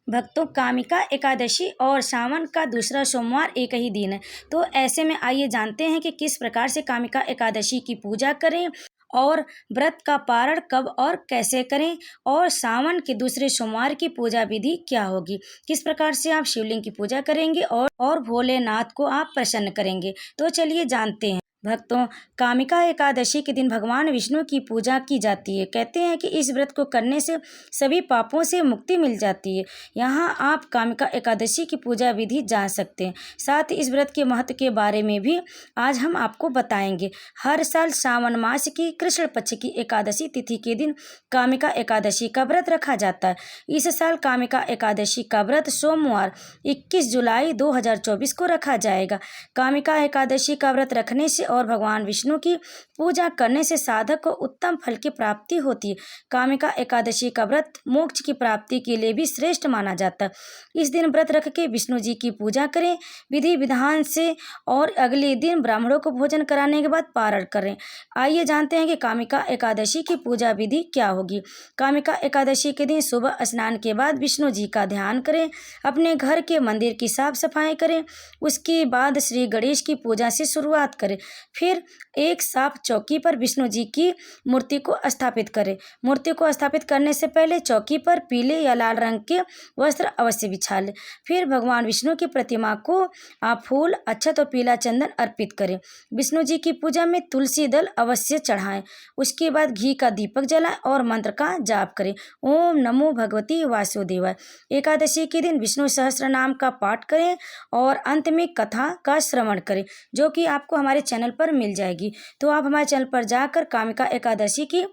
भक्तों, कामिका एकादशी और सावन का दूसरा सोमवार एक ही दिन है। तो ऐसे में आइए जानते हैं कि किस प्रकार से कामिका एकादशी की पूजा करें और व्रत का पारण कब और कैसे करें, और सावन के दूसरे सोमवार की पूजा विधि क्या होगी, किस प्रकार से आप शिवलिंग की पूजा करेंगे और भोलेनाथ को आप प्रसन्न करेंगे। तो चलिए जानते हैं। भक्तों, कामिका एकादशी के दिन भगवान विष्णु की पूजा की जाती है। कहते हैं कि इस व्रत को करने से सभी पापों से मुक्ति मिल जाती है। यहाँ आप कामिका एकादशी की पूजा विधि जान सकते हैं। साथ ही इस व्रत के महत्व के बारे में भी आज हम आपको बताएंगे। हर साल सावन मास की कृष्ण पक्ष की एकादशी तिथि के दिन कामिका एकादशी का व्रत रखा जाता है। इस साल कामिका एकादशी का व्रत सोमवार 21 जुलाई 2024 को रखा जाएगा। कामिका एकादशी का व्रत रखने से और भगवान विष्णु की पूजा करने से साधक को उत्तम फल की प्राप्ति होती है। कामिका एकादशी का व्रत मोक्ष की प्राप्ति के लिए भी श्रेष्ठ माना जाता है। इस दिन व्रत रख के विष्णु जी की पूजा करें विधि विधान से, और अगले दिन ब्राह्मणों को भोजन कराने के बाद पारण करें। आइए जानते हैं कि कामिका एकादशी की पूजा विधि क्या होगी। कामिका एकादशी के दिन सुबह स्नान के बाद विष्णु जी का ध्यान करें, अपने घर के मंदिर की साफ सफाई करें। उसके बाद श्री गणेश की पूजा से शुरुआत करें। फिर एक साफ चौकी पर विष्णु जी की मूर्ति को स्थापित करें। मूर्ति को स्थापित करने से पहले चौकी पर पीले या लाल रंग के वस्त्र अवश्य बिछा लें। फिर भगवान विष्णु की प्रतिमा को आप फूल, अक्षत और पीला चंदन अर्पित करें। विष्णु जी की पूजा में तुलसी दल अवश्य चढ़ाएं। उसके बाद घी का दीपक जलाएं और मंत्र का जाप करें। ओम नमो भगवती वासुदेवाय। एकादशी के दिन विष्णु सहस्त्र नाम का पाठ करें और अंत में कथा का श्रवण करें, जो कि आपको हमारे चैनल पर मिल जाएगी। तो आप हमारे चैनल पर जाकर कामिका एकादशी की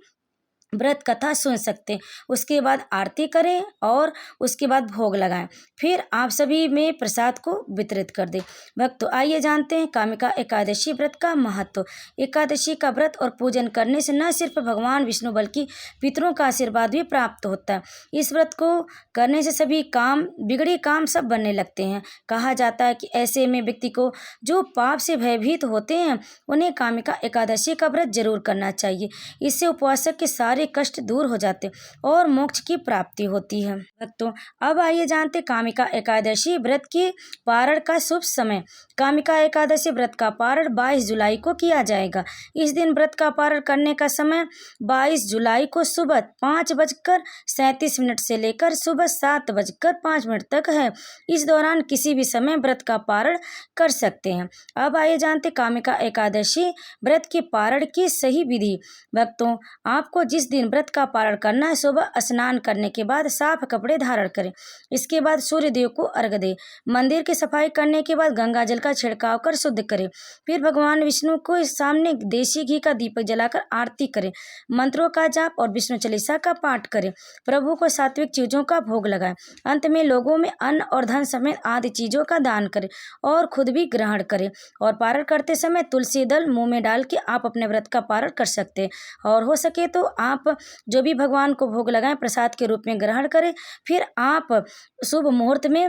व्रत कथा सुन सकते हैं। उसके बाद आरती करें और उसके बाद भोग लगाएं। फिर आप सभी में प्रसाद को वितरित कर दें। भक्तों, आइए जानते हैं कामिका एकादशी व्रत का महत्व। एकादशी का व्रत और पूजन करने से न सिर्फ भगवान विष्णु बल्कि पितरों का आशीर्वाद भी प्राप्त होता है। इस व्रत को करने से सभी बिगड़े काम सब बनने लगते हैं। कहा जाता है कि ऐसे में व्यक्ति को जो पाप से भयभीत होते हैं उन्हें कामिका एकादशी का व्रत जरूर करना चाहिए। इससे उपवासक के सारे कष्ट दूर हो जाते और मोक्ष की प्राप्ति होती है। भक्तों, अब आइए जानते कामिका एकादशी व्रत की पारण का शुभ समय। कामिका एकादशी व्रत का पारण 22 जुलाई को किया जाएगा। इस दिन व्रत का पारण करने का समय 22 जुलाई को सुबह 5:37 से लेकर सुबह 7:05 तक है। इस दौरान किसी भी समय व्रत का पारण कर सकते हैं। अब आइए जानते कामिका एकादशी व्रत के पारण की सही विधि। भक्तों, आपको जिस दिन व्रत का पारण करना है, सुबह स्नान करने के बाद साफ कपड़े धारण करें। इसके बाद सूर्य देव को अर्घ्य दें। मंदिर की सफाई करने के बाद गंगा जल का छिड़काव कर शुद्ध करें। फिर भगवान विष्णु को सामने देसी घी का दीपक जलाकर आरती करें। मंत्रों का जाप और विष्णु चालीसा का पाठ करें। प्रभु को सात्विक चीजों का भोग लगाएं। अंत में लोगों में अन्न और धन समेत आदि चीजों का दान करें और खुद भी ग्रहण करें। और पारण करते समय तुलसी दल मुंह में डाल के आप अपने व्रत का पारण कर सकते हैं। और हो सके तो आप जो भी भगवान को भोग लगाएं प्रसाद के रूप में ग्रहण करें। फिर आप शुभ मुहूर्त में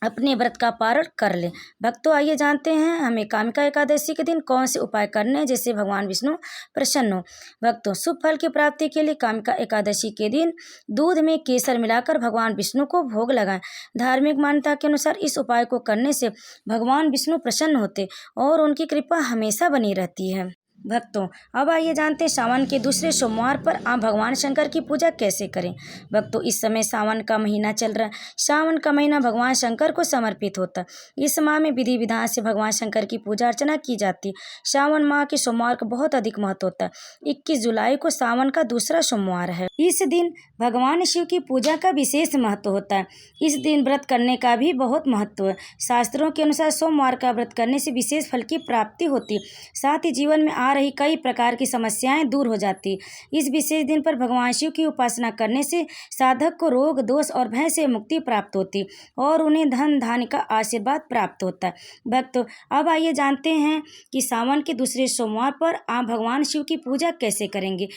अपने व्रत का पारण कर लें। भक्तों, आइए जानते हैं हमें कामिका एकादशी के दिन कौन से उपाय करने हैं जिससे भगवान विष्णु प्रसन्न हो। भक्तों, शुभ फल की प्राप्ति के लिए कामिका एकादशी के दिन दूध में केसर मिलाकर भगवान विष्णु को भोग लगाएं। धार्मिक मान्यता के अनुसार इस उपाय को करने से भगवान विष्णु प्रसन्न होते और उनकी कृपा हमेशा बनी रहती है। भक्तों, अब आइए जानते हैं सावन के दूसरे सोमवार पर आप भगवान शंकर की पूजा कैसे करें। भक्तों, इस समय सावन का महीना चल रहा है। सावन का महीना भगवान शंकर को समर्पित होता है। इस माह में विधि विधान से भगवान शंकर की पूजा अर्चना की जाती है। सावन माह के सोमवार का बहुत अधिक महत्व होता है। 21 जुलाई को सावन का दूसरा सोमवार है। इस दिन भगवान शिव की पूजा का विशेष महत्व होता है। इस दिन व्रत करने का भी बहुत महत्व है। शास्त्रों के अनुसार सोमवार का व्रत करने से विशेष फल की प्राप्ति होती है। साथ ही जीवन में आ रही कई प्रकार की समस्याएं दूर हो जाती। इस विशेष दिन पर भगवान शिव की उपासना करने से साधक को रोग, दोष और भय से मुक्ति प्राप्त होती और उन्हें धन धान्य का आशीर्वाद प्राप्त होता है। भक्तों, अब आइए जानते हैं कि सावन के दूसरे सोमवार पर आप भगवान शिव की पूजा कैसे करेंगे।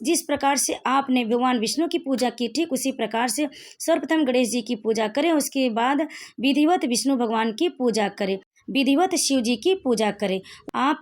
जिस प्रकार से आपने भगवान विष्णु की पूजा की, ठीक उसी प्रकार से सर्वप्रथम गणेश जी की पूजा करें। उसके बाद विधिवत विष्णु भगवान की पूजा करें, विधिवत शिव जी की पूजा करें। आप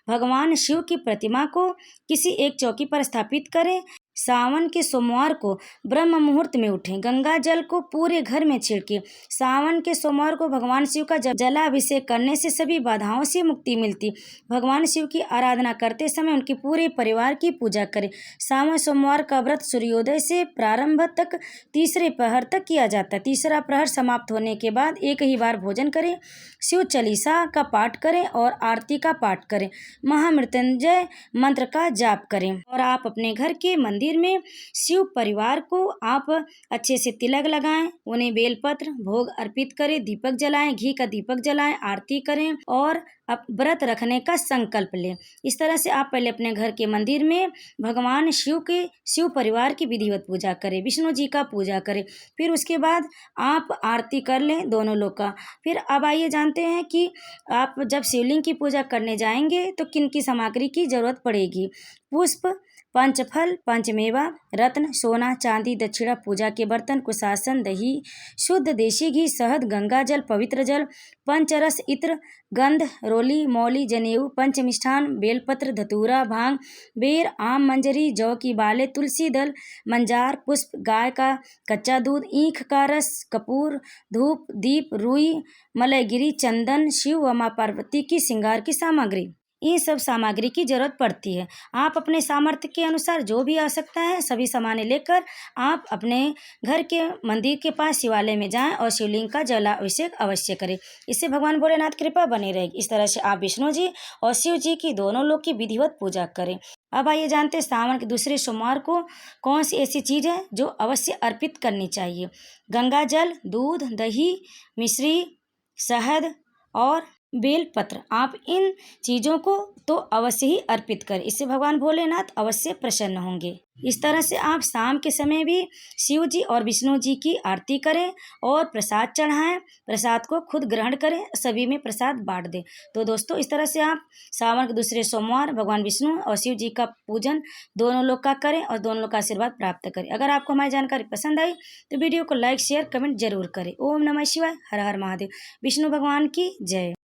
भगवान शिव की प्रतिमा को किसी एक चौकी पर स्थापित करें। सावन के सोमवार को ब्रह्म मुहूर्त में उठें, गंगा जल को पूरे घर में छिड़के। सावन के सोमवार को भगवान शिव का जलाभिषेक करने से सभी बाधाओं से मुक्ति मिलती। भगवान शिव की आराधना करते समय उनके पूरे परिवार की पूजा करें। सावन सोमवार का व्रत सूर्योदय से प्रारंभ तक तीसरे प्रहर तक किया जाता है। तीसरा प्रहर समाप्त होने के बाद एक ही बार भोजन करें, शिव चालीसा का पाठ करें और आरती का पाठ करें, महामृत्युंजय मंत्र का जाप करें। और आप अपने घर के मंदिर में शिव परिवार को आप अच्छे से तिलक लगाएं, उन्हें बेलपत्र भोग अर्पित करें, दीपक जलाएं, घी का दीपक जलाएं, आरती करें और अब व्रत रखने का संकल्प लें। इस तरह से आप पहले अपने घर के मंदिर में भगवान शिव परिवार की विधिवत पूजा करें, विष्णु जी का पूजा करें। फिर उसके बाद आप आरती कर लें दोनों लोग का। फिर अब आइए जानते हैं कि आप जब शिवलिंग की पूजा करने जाएंगे तो किन की सामग्री की जरूरत पड़ेगी। पुष्प, पंचफल, पंचमेवा, रत्न, सोना, चांदी, दक्षिणा, पूजा के बर्तन, कुशासन, दही, शुद्ध देशी घी, शहद, गंगा जल, पवित्र जल, पंचरस, इत्र, गंध, रोली, मौली, जनेऊ, पंचमिष्ठान, बेलपत्र, धतूरा, भांग, बेर, आम, मंजरी, जौ की बाले, तुलसी दल, मंजार, पुष्प, गाय का कच्चा दूध, ईख का रस, कपूर, धूप, दीप, रुई, मलयगिरी, चंदन, शिव व मां पार्वती की श्रृंगार की सामग्री, ये सब सामग्री की जरूरत पड़ती है। आप अपने सामर्थ्य के अनुसार जो भी आवश्यकता है सभी सामान लेकर आप अपने घर के मंदिर के पास शिवालय में जाएं और शिवलिंग का जलाभिषेक अवश्य करें। इससे भगवान भोलेनाथ की कृपा बनी रहेगी। इस तरह से आप विष्णु जी और शिव जी की दोनों लोग की विधिवत पूजा करें। अब आइए जानते हैं सावन के दूसरे सोमवार को कौन सी ऐसी चीज़ है जो अवश्य अर्पित करनी चाहिए। गंगा जल, दूध, दही, मिश्री, शहद और बेलपत्र, आप इन चीज़ों को तो अवश्य ही अर्पित करें। इससे भगवान भोलेनाथ अवश्य प्रसन्न होंगे। इस तरह से आप शाम के समय भी शिव जी और विष्णु जी की आरती करें और प्रसाद चढ़ाएं, प्रसाद को खुद ग्रहण करें, सभी में प्रसाद बांट दें। तो दोस्तों इस तरह से आप सावन के दूसरे सोमवार भगवान विष्णु और शिव जी का पूजन दोनों लोग का करें और दोनों लोग का आशीर्वाद प्राप्त करें। अगर आपको हमारी जानकारी पसंद आई तो वीडियो को लाइक शेयर कमेंट जरूर करें। ओम नमः शिवाय, हर हर महादेव, विष्णु भगवान की जय।